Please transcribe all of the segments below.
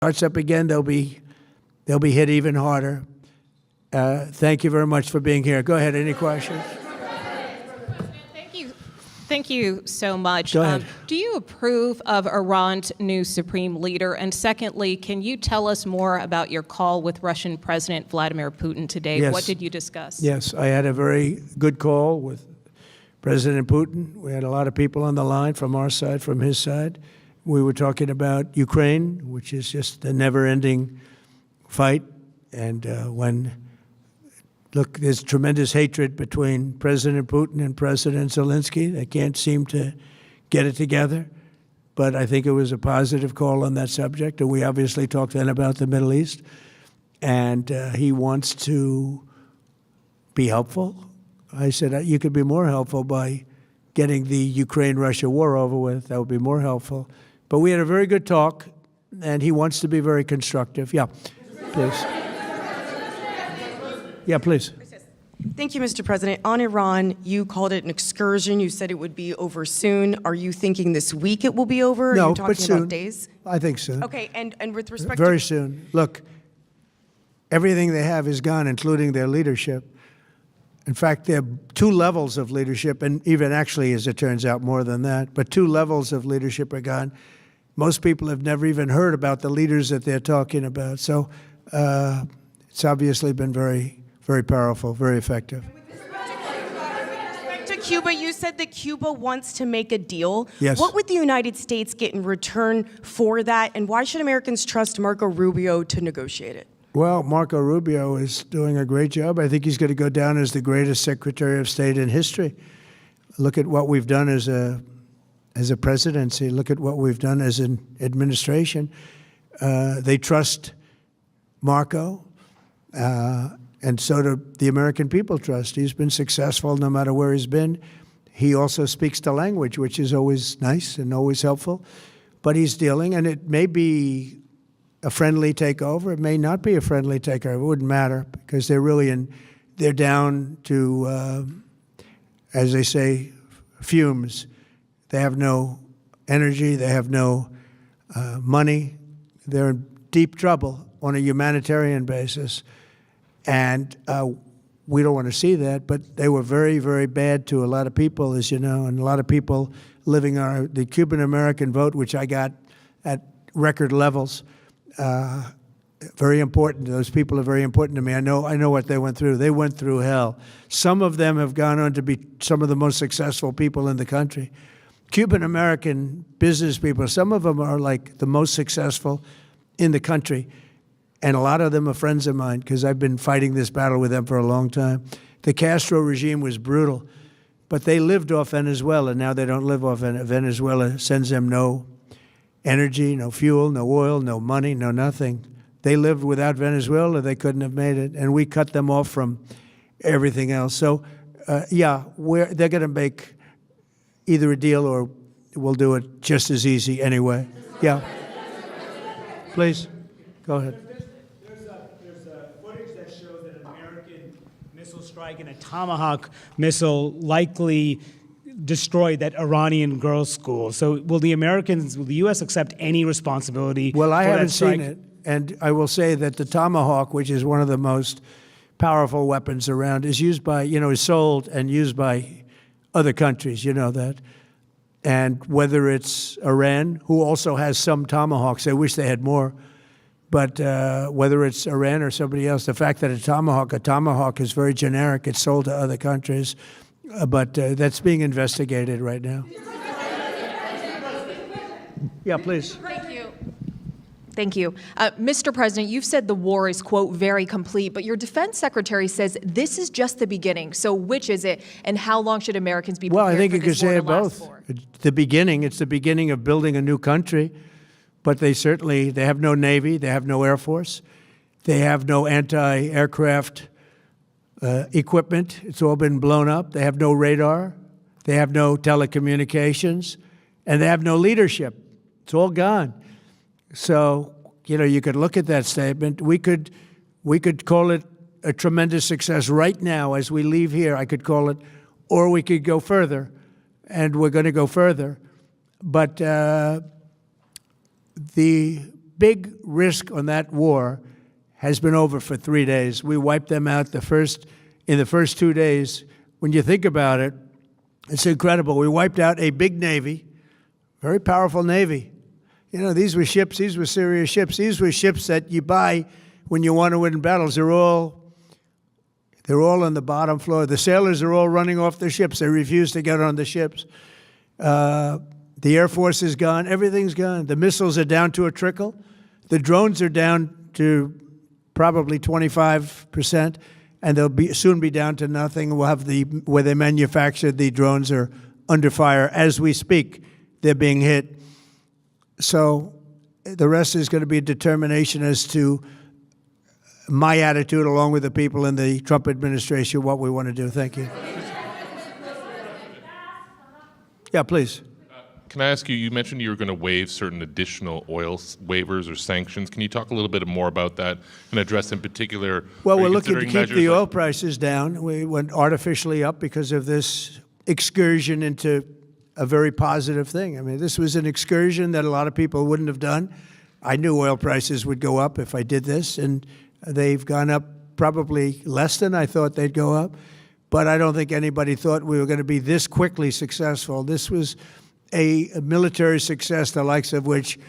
starts up again, they'll be hit even harder. Thank you very much for being here. Go ahead. Any questions? Thank you so much. Go ahead. Do you approve of Iran's new supreme leader? And secondly, can you tell us more about your call with Russian President Vladimir Putin today? Yes. What did you discuss? Yes, I had a very good call with President Putin. We had a lot of people on the line from our side, from his side. We were talking about Ukraine, which is just a never-ending fight. And look, there's tremendous hatred between President Putin and President Zelensky. They can't seem to get it together. But I think it was a positive call on that subject. And we obviously talked then about the Middle East. And he wants to be helpful. I said, you could be more helpful by getting the Ukraine-Russia war over with. That would be more helpful. But we had a very good talk, and he wants to be very constructive. Yeah, please. Yeah, please. Thank you, Mr. President. On Iran, you called it an excursion. You said it would be over soon. Are you thinking this week it will be over? No, Are you talking but soon. about days? I think soon. Okay, and with respect Very soon. Look, everything they have is gone, including their leadership. In fact, there are two levels of leadership, and even actually, as it turns out, more than that. But two levels of leadership are gone. Most people have never even heard about the leaders that they're talking about. So it's obviously been very, very powerful, very effective. With respect to Cuba, you said that Cuba wants to make a deal. Yes. What would the United States get in return for that, and why should Americans trust Marco Rubio to negotiate it? Well, Marco Rubio is doing a great job. I think he's going to go down as the greatest Secretary of State in history. Look at what we've done as a presidency. Look at what we've done as an administration. They trust Marco, and so do the American people trust. He's been successful no matter where he's been. He also speaks the language, which is always nice and always helpful. But he's dealing, and it may be a friendly takeover. It may not be a friendly takeover. It wouldn't matter because they're down to, as they say, fumes. They have no energy. They have no money. They're in deep trouble on a humanitarian basis. And we don't want to see that, but they were very, very bad to a lot of people, as you know, and a lot of people living on the Cuban-American vote, which I got at record levels. Very important. Those people are very important to me. I know what they went through. They went through hell. Some of them have gone on to be some of the most successful people in the country. Cuban-American business people, some of them are like the most successful in the country. And a lot of them are friends of mine because I've been fighting this battle with them for a long time. The Castro regime was brutal, but they lived off Venezuela. Now they don't live off Venezuela. Sends them no energy, no fuel, no oil, no money, no nothing. They lived without Venezuela. They couldn't have made it. And we cut them off from everything else. So, yeah, they're going to make either a deal or we'll do it just as easy anyway. Yeah. Please, go ahead. There's footage that shows that an American missile strike and a Tomahawk missile likely destroyed that Iranian girls' school. So will the U.S. accept any responsibility Well, I for haven't that strike? seen it. And I will say that the Tomahawk, which is one of the most powerful weapons around, is used by, is sold and used by other countries. You know that. And whether it's Iran, who also has some Tomahawks, I wish they had more. But whether it's Iran or somebody else, the fact that a Tomahawk is very generic. It's sold to other countries. But that's being investigated right now. Yeah, please. Thank you. Mr. President, you've said the war is, quote, very complete, but your defense secretary says this is just the beginning. So which is it, and how long should Americans be prepared Well, I think for you could this war say to it last both. for? It's the beginning of building a new country, but they have no Navy, they have no Air Force, they have no anti-aircraft equipment. It's all been blown up. They have no radar, they have no telecommunications, and they have no leadership. It's all gone. So, you could look at that statement. We could call it a tremendous success right now as we leave here. I could call it, or we could go further, and we're going to go further. But the big risk on that war has been over for 3 days. We wiped them out in the first 2 days. When you think about it, it's incredible. We wiped out a big Navy, very powerful Navy. You know, these were ships, these were serious ships. These were ships that you buy when you want to win battles. They're all on the bottom floor. The sailors are all running off their ships. They refuse to get on the ships. The Air Force is gone. Everything's gone. The missiles are down to a trickle. The drones are down to probably 25%, and they'll soon be down to nothing. We'll have where they manufacture the drones are under fire as we speak. They're being hit. So the rest is going to be a determination as to my attitude, along with the people in the Trump administration, what we want to do. Thank you. Yeah, please. Can I ask you, you mentioned you were going to waive certain additional oil waivers or sanctions. Can you talk a little bit more about that and address in particular? Well, we're looking to keep the oil prices down. We went artificially up because of this excursion into a very positive thing. I mean, this was an excursion that a lot of people wouldn't have done. I knew oil prices would go up if I did this, and they've gone up probably less than I thought they'd go up. But I don't think anybody thought we were going to be this quickly successful. This was a military success, the likes of which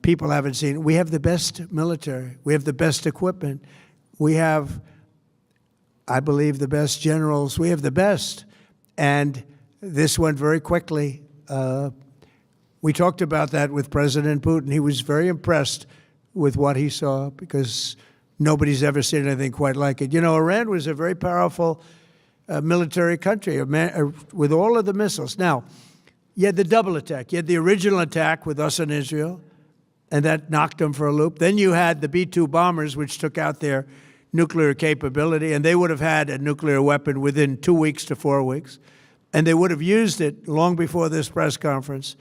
people haven't seen. We have the best military. We have the best equipment. We have, I believe, the best generals. We have the best. And this went very quickly. We talked about that with President Putin. He was very impressed with what he saw because nobody's ever seen anything quite like it. You know, Iran was a very powerful military country with all of the missiles. Now, you had the double attack. You had the original attack with us and Israel, and that knocked them for a loop. Then you had the B-2 bombers, which took out their nuclear capability, and they would have had a nuclear weapon within 2 weeks to 4 weeks. And they would have used it long before this press conference,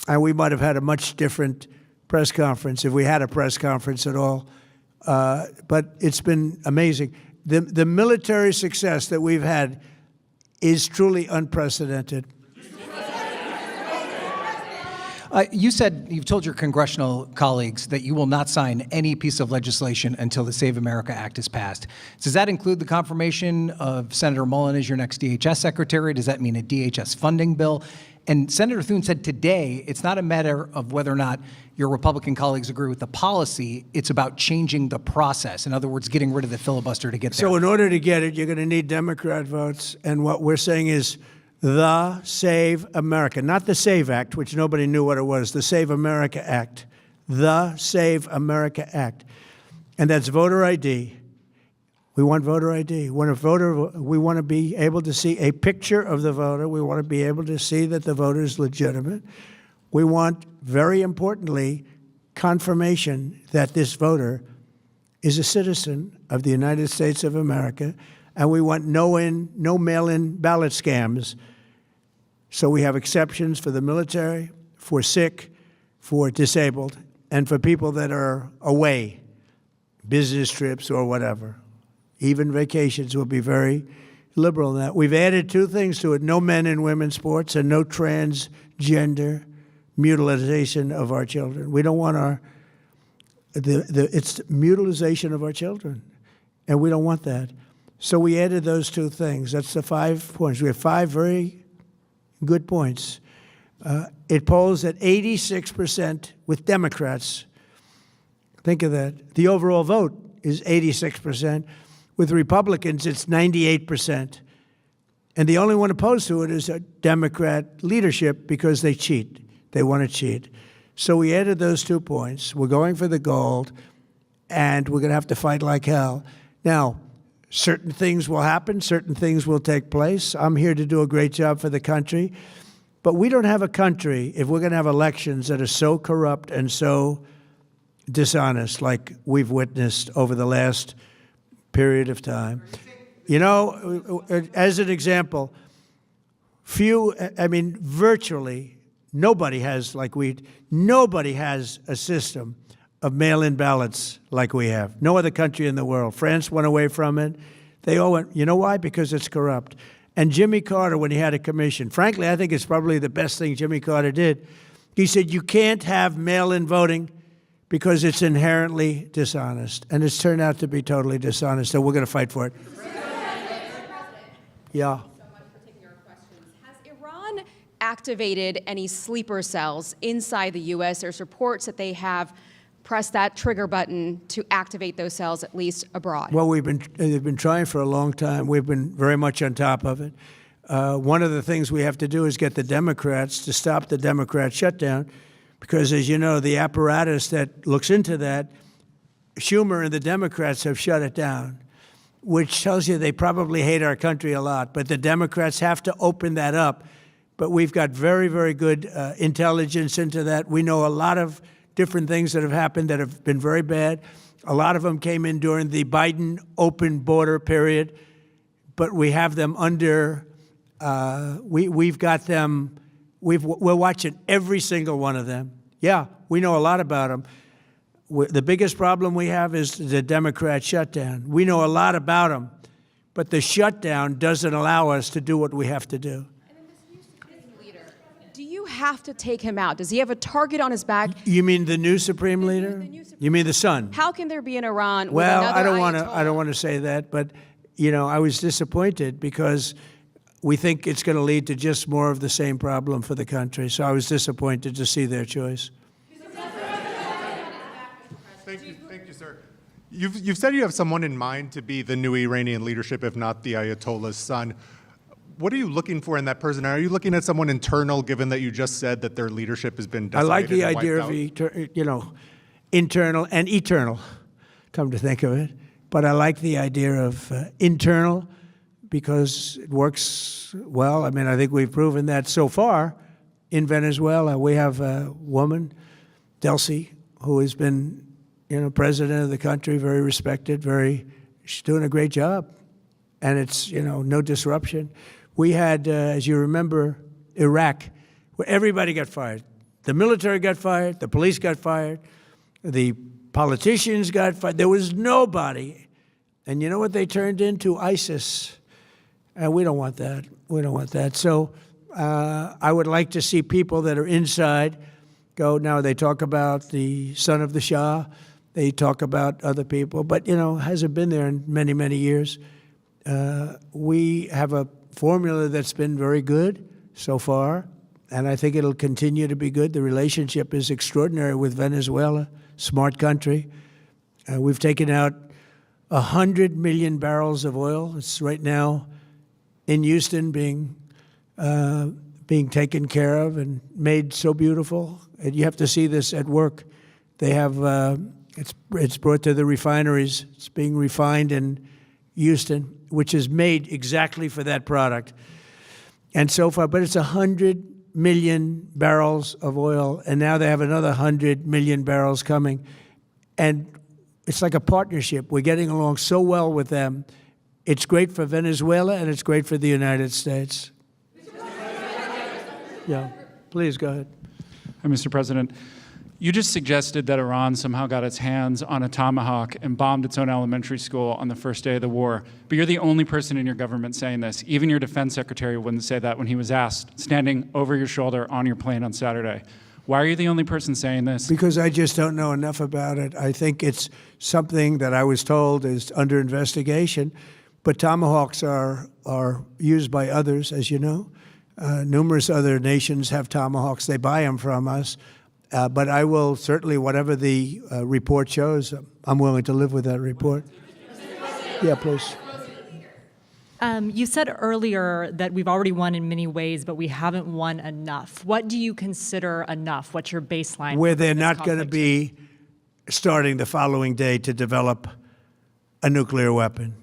and we might have had a much different press conference if we had a press conference at all. But it's been amazing. The military success that we've had is truly unprecedented. You've told your congressional colleagues that you will not sign any piece of legislation until the Save America Act is passed. Does that include the confirmation of Senator Mullen as your next DHS secretary? Does that mean a DHS funding bill? And Senator Thune said today it's not a matter of whether or not your Republican colleagues agree with the policy. It's about changing the process. In other words, getting rid of the filibuster to get there. So in order to get it, you're going to need Democrat votes. And what we're saying is the Save America, not the SAVE Act, which nobody knew what it was, the Save America Act, the Save America Act. And that's voter ID. We want voter ID. We want to be able to see a picture of the voter. We want to be able to see that the voter is legitimate. We want, very importantly, confirmation that this voter is a citizen of the United States of America, and we want no mail-in ballot scams. So we have exceptions for the military, for sick, for disabled, and for people that are away, business trips or whatever. Even vacations will be very liberal in that. We've added two things to it: no men in women's sports and no transgender mutilization of our children. We don't want it's mutilization of our children, and we don't want that. So we added those two things. That's the 5 points. We have 5 very good points. It polls at 86% with Democrats. Think of that. The overall vote is 86%. With Republicans, it's 98%. And the only one opposed to it is a Democrat leadership because they cheat. They want to cheat. So we added those 2 points. We're going for the gold, and we're going to have to fight like hell. Now, certain things will happen. Certain things will take place. I'm here to do a great job for the country. But we don't have a country if we're going to have elections that are so corrupt and so dishonest like we've witnessed over the last period of time. You know, as an example, virtually nobody has a system of mail-in ballots like we have. No other country in the world. France went away from it. They all went, you know why? Because it's corrupt. And Jimmy Carter, when he had a commission, frankly, I think it's probably the best thing Jimmy Carter did. He said, you can't have mail-in voting because it's inherently dishonest. And it's turned out to be totally dishonest, so we're going to fight for it. Yeah. Has Iran activated any sleeper cells inside the U.S.? There's reports that they have pressed that trigger button to activate those cells, at least abroad. Well, they've been trying for a long time. We've been very much on top of it. One of the things we have to do is get the Democrats to stop the Democrat shutdown, because, as you know, the apparatus that looks into that, Schumer and the Democrats have shut it down, which tells you they probably hate our country a lot. But the Democrats have to open that up. But we've got very, very good intelligence into that. We know a lot of different things that have happened that have been very bad. A lot of them came in during the Biden open border period, but we have them under, we've got them, we're watching every single one of them. Yeah, we know a lot about them. The biggest problem we have is the Democrat shutdown. We know a lot about them, but the shutdown doesn't allow us to do what we have to do. Do you have to take him out? Does he have a target on his back? You mean the new supreme leader? You mean the son? How can there be an Iran with Well, another I don't want to say that, but you know, I was disappointed because we think it's going to lead to just more of the same problem for the country. So I was disappointed to see their choice. Thank you, sir. You've said you have someone in mind to be the new Iranian leadership, if not the Ayatollah's son. What are you looking for in that person? Are you looking at someone internal, given that you just said that their leadership has been decimated? I like the and idea wiped of, internal and eternal, come to think of it. But I like the idea of internal because it works well. I mean, I think we've proven that so far in Venezuela. We have a woman, Delcy, who has been, president of the country, very respected, she's doing a great job. And it's, no disruption. We had, as you remember, Iraq, where everybody got fired. The military got fired, the police got fired, the politicians got fired. There was nobody. And you know what they turned into? ISIS. And we don't want that. We don't want that. So I would like to see people that are inside go. Now, they talk about the son of the Shah. They talk about other people. But, hasn't been there in many, many years. We have a formula that's been very good so far, and I think it'll continue to be good. The relationship is extraordinary with Venezuela, smart country. We've taken out 100 million barrels of oil. It's right now in Houston being taken care of and made so beautiful. And you have to see this at work. They have, it's brought to the refineries. It's being refined in Houston, which is made exactly for that product. And so far, but it's 100 million barrels of oil, and now they have another 100 million barrels coming. And it's like a partnership. We're getting along so well with them. It's great for Venezuela, and it's great for the United States. Yeah, please go ahead. Hi, Mr. President. You just suggested that Iran somehow got its hands on a tomahawk and bombed its own elementary school on the first day of the war. But you're the only person in your government saying this. Even your defense secretary wouldn't say that when he was asked, standing over your shoulder on your plane on Saturday. Why are you the only person saying this? Because I just don't know enough about it. I think it's something that I was told is under investigation. But tomahawks are used by others, as you know. Numerous other nations have tomahawks. They buy them from us. But I will certainly, whatever the report shows, I'm willing to live with that report. Yeah, please. You said earlier that we've already won in many ways, but we haven't won enough. What do you consider enough? What's your baseline? Where they're not going to be starting the following day to develop a nuclear weapon.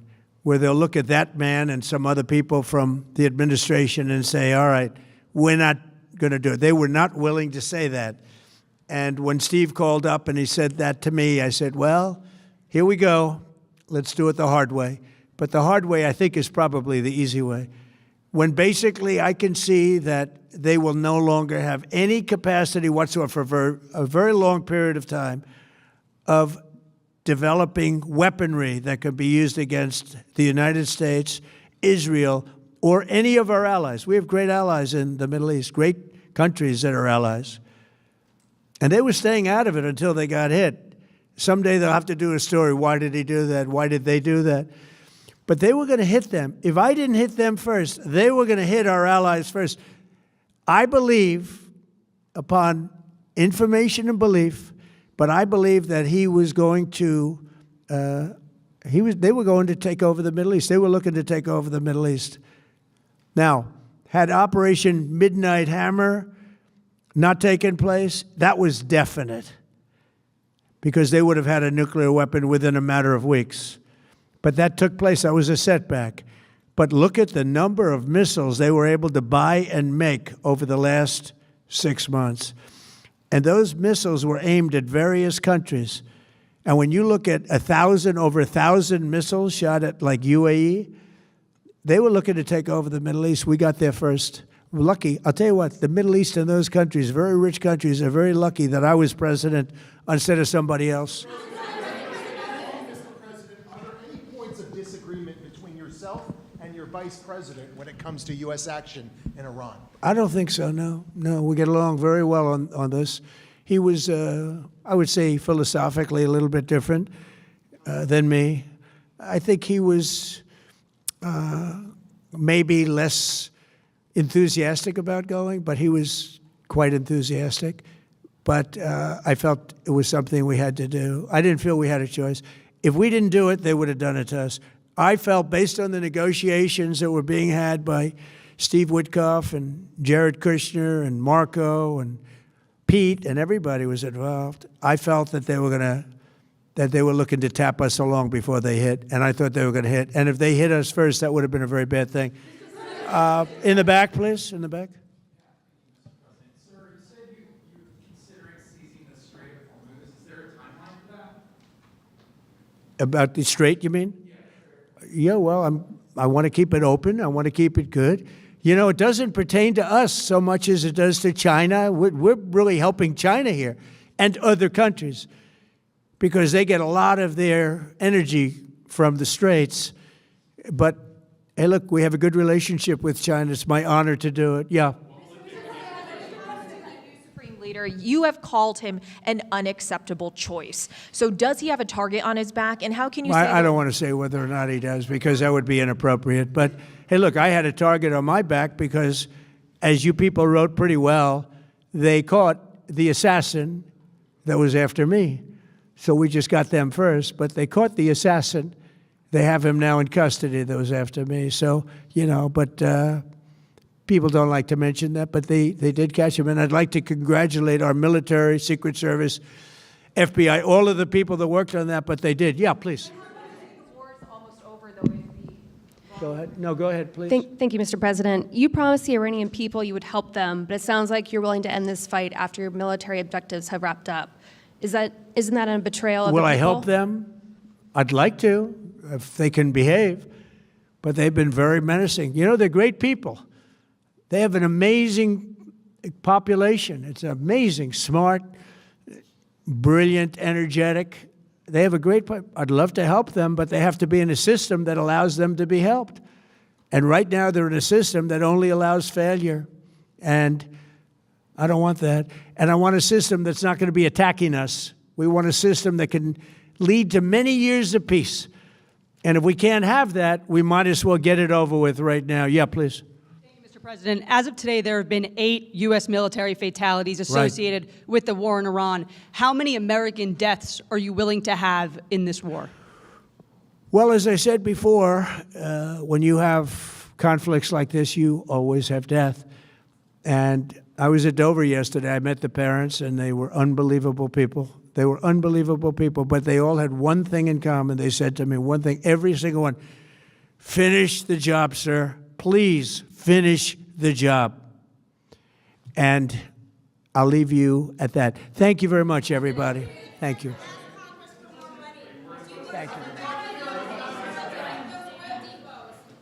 Where they'll look at that man and some other people from the administration and say, all right, we're not going to do it. They were not willing to say that. And when Steve called up and he said that to me, I said, well, here we go. Let's do it the hard way. But the hard way, I think, is probably the easy way. When basically I can see that they will no longer have any capacity whatsoever for a very long period of time of developing weaponry that could be used against the United States, Israel, or any of our allies. We have great allies in the Middle East, great countries that are allies. And they were staying out of it until they got hit. Someday they'll have to do a story. Why did he do that? Why did they do that? But they were going to hit them. If I didn't hit them first, they were going to hit our allies first. I believe, upon information and belief, but I believe that he was going to, they were going to take over the Middle East. They were looking to take over the Middle East. Now, had Operation Midnight Hammer not taken place, that was definite, because they would have had a nuclear weapon within a matter of weeks. But that took place. That was a setback. But look at the number of missiles they were able to buy and make over the last 6 months. And those missiles were aimed at various countries. And when you look at over 1,000 missiles shot at like UAE, they were looking to take over the Middle East. We got there first. We're lucky. I'll tell you what, the Middle East and those countries, very rich countries, are very lucky that I was president instead of somebody else. And your vice president when it comes to U.S. action in Iran? I don't think so, no. No, we get along very well on this. He was, I would say, philosophically a little bit different than me. I think he was maybe less enthusiastic about going, but he was quite enthusiastic. But I felt it was something we had to do. I didn't feel we had a choice. If we didn't do it, they would have done it to us. I felt, based on the negotiations that were being had by Steve Witkoff and Jared Kushner and Marco and Pete, and everybody was involved, I felt that they were looking to tap us along before they hit, and I thought they were going to hit. And if they hit us first, that would have been a very bad thing. In the back, please, in the back. Sir, you said you're considering seizing the Strait of Hormuz. Is there a timeline for that? About the strait, you mean? Yeah, well, I want to keep it open. I want to keep it good. You know, it doesn't pertain to us so much as it does to China. We're really helping China here and other countries because they get a lot of their energy from the straits. But, hey, look, we have a good relationship with China. It's my honor to do it. Yeah. Leader, you have called him an unacceptable choice. So does he have a target on his back? And how can you say I don't want to say whether or not he does because that would be inappropriate. But, hey, look, I had a target on my back because, as you people wrote pretty well, they caught the assassin that was after me. So we just got them first. But they caught the assassin. They have him now in custody that was after me. So, you know, but people don't like to mention that, but they did catch him. And I'd like to congratulate our military, Secret Service, FBI, all of the people that worked on that, but they did. Yeah, please. The war is almost over, though. Go ahead. No, go ahead, please. Thank you, Mr. President. You promised the Iranian people you would help them, but it sounds like you're willing to end this fight after your military objectives have wrapped up. Isn't that a betrayal of the people? Will I help them? I'd like to, if they can behave, but they've been very menacing. You know, they're great people. They have an amazing population. It's amazing, smart, brilliant, energetic. They have a great, I'd love to help them, but they have to be in a system that allows them to be helped. And right now they're in a system that only allows failure. And I don't want that. And I want a system that's not going to be attacking us. We want a system that can lead to many years of peace. And if we can't have that, we might as well get it over with right now. Yeah, please. President, as of today, there have been 8 U.S. military fatalities associated with the war in Iran. How many American deaths are you willing to have in this war? Well, as I said before, when you have conflicts like this, you always have death. And I was at Dover yesterday. I met the parents, and they were unbelievable people. They were unbelievable people, but they all had one thing in common. They said to me one thing, every single one: finish the job, sir. Please finish the job. And I'll leave you at that. Thank you very much, everybody. Thank you. Thank you.